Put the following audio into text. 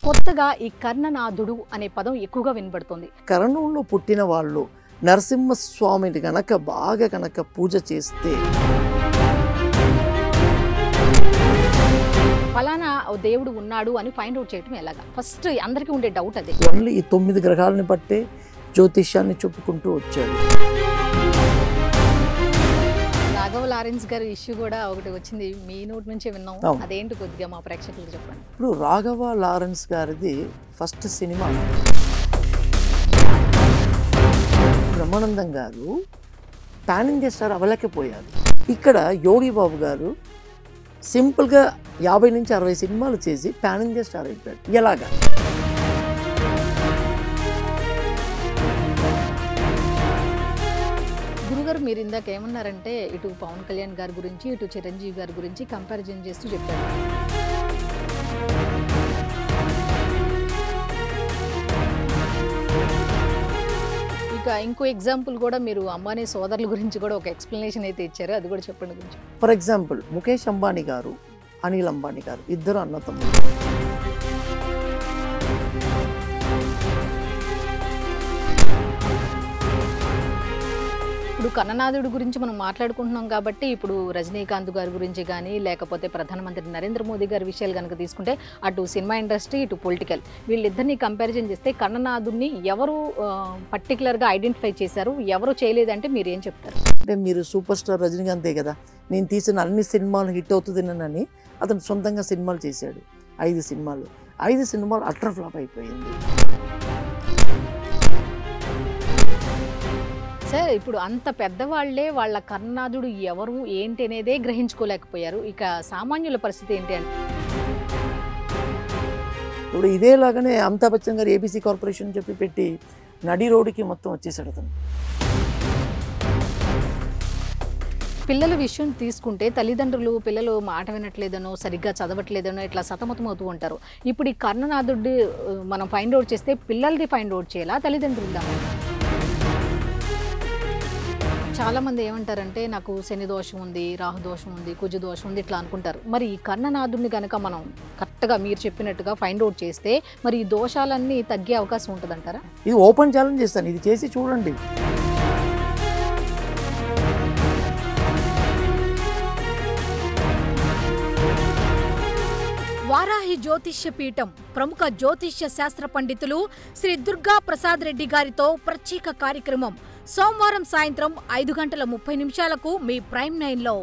కొత్తగా ఈ కర్ణనాథుడు అనే పదం ఎక్కువగా వినబడుతుంది. కర్ణంలో పుట్టిన వాళ్ళు నరసింహస్వామిని బాగా పూజ చేస్తే ఫలానా దేవుడు ఉన్నాడు అని ఫైండ్ అవుట్ చేయటం ఎలాగా? ఫస్ట్ అందరికీ ఉండే డౌట్ అదే. ఓన్లీ ఈ 9 గ్రహాలను బట్టే జ్యోతిష్యాన్ని చెప్పుకుంటూ వచ్చాడు. రాఘవ లారెన్స్ గారి ఇష్యూ కూడా ఒకటి వచ్చింది, మీ నోటి నుంచే విన్నాం. అదేంటి కొద్దిగా మా ప్రేక్షకులకు చెప్పండి. ఇప్పుడు రాఘవ లారెన్స్ గారిది ఫస్ట్ సినిమా. బ్రహ్మానందం గారు పాన్ ఇండియా స్టార్ అవ్వలేకపోయారు. ఇక్కడ యోగి బాబు గారు సింపుల్గా 50 నుంచి 60 సినిమాలు చేసి పాన్ ఇండియా స్టార్ అయిపోయాడు. ఎలాగా? గురుగారు, మీరు ఇందాక ఏమన్నారంటే ఇటు పవన్ కళ్యాణ్ గారి గురించి ఇటు చిరంజీవి గారి గురించి కంపారిజన్ చేస్తూ చెప్పారు. ఇక ఇంకో ఎగ్జాంపుల్ కూడా మీరు అంబానీ సోదరుల గురించి కూడా ఒక ఎక్స్ప్లెనేషన్ అయితే ఇచ్చారు, అది కూడా చెప్పండి గురించి. ఫర్ ఎగ్జాంపుల్ ముఖేష్ అంబానీ గారు, అనిల్ అంబానీ గారు ఇద్దరు అన్నతమ్ములు. ఇప్పుడు కర్ణనాథుడి గురించి మనం మాట్లాడుకుంటున్నాం కాబట్టి ఇప్పుడు రజనీకాంత్ గారి గురించి కానీ లేకపోతే ప్రధానమంత్రి నరేంద్ర మోదీ గారి విషయాలు కనుక తీసుకుంటే అటు సినిమా ఇండస్ట్రీ ఇటు పొలిటికల్ వీళ్ళిద్దరిని కంపారిజన్ చేస్తే కర్ణనాథుడిని ఎవరు పర్టికులర్గా ఐడెంటిఫై చేశారు, ఎవరు చేయలేదంటే మీరు ఏం చెప్తారు? అంటే మీరు సూపర్ స్టార్ రజనీకాంతే కదా, నేను తీసిన అన్ని సినిమాలు హిట్ అవుతుందని అతను సొంతంగా సినిమాలు చేశాడు. 5 సినిమాలు 5 సినిమాలు అట్టర్ ఫ్లాప్ అయిపోయింది. సార్, ఇప్పుడు అంత పెద్దవాళ్లే వాళ్ళ కర్ణనాథుడు ఎవరు ఏంటి అనేదే గ్రహించుకోలేకపోయారు, ఇక సామాన్యుల పరిస్థితి ఏంటి అంటే? ఇప్పుడు ఇదేలాగానే అమితాబ్ బచ్చన్ గారు ఏబీసీ కార్పొరేషన్ చెప్పి పెట్టి నడి రోడ్డుకి మొత్తం వచ్చేసాడు అతను. పిల్లల విషయం తీసుకుంటే తల్లిదండ్రులు పిల్లలు మాట వినట్లేదనో సరిగ్గా చదవట్లేదనో ఇట్లా సతమతం అవుతూ ఉంటారు. ఇప్పుడు ఈ కర్ణనాథుడి మనం ఫైండ్ అవుట్ చేస్తే పిల్లలది ఫైండ్ అవుట్ చేయాలా తల్లిదండ్రులదా? చాలామంది ఏమంటారంటే నాకు శని దోషం ఉంది, రాహు దోషం ఉంది, కుజ దోషం ఉంది ఇట్లా అనుకుంటారు. మరి ఈ కర్ణనాథుడిని కనుక మనం కరెక్ట్గా మీరు చెప్పినట్టుగా ఫైండ్ అవుట్ చేస్తే మరి ఈ దోషాలన్నీ తగ్గే అవకాశం ఉంటుందంటారా? ఇది ఓపెన్ ఛాలెంజ్ చేస్తాను, ఇది చేసి చూడండి. వారాహి జ్యోతిష్య పీఠం ప్రముఖ జ్యోతిష్య శాస్త్ర పండితులు శ్రీ దుర్గా ప్రసాద్ రెడ్డి గారితో ప్రత్యేక కార్యక్రమం సోమవారం సాయంత్రం 5:30 మీ ప్రైమ్ 9లో.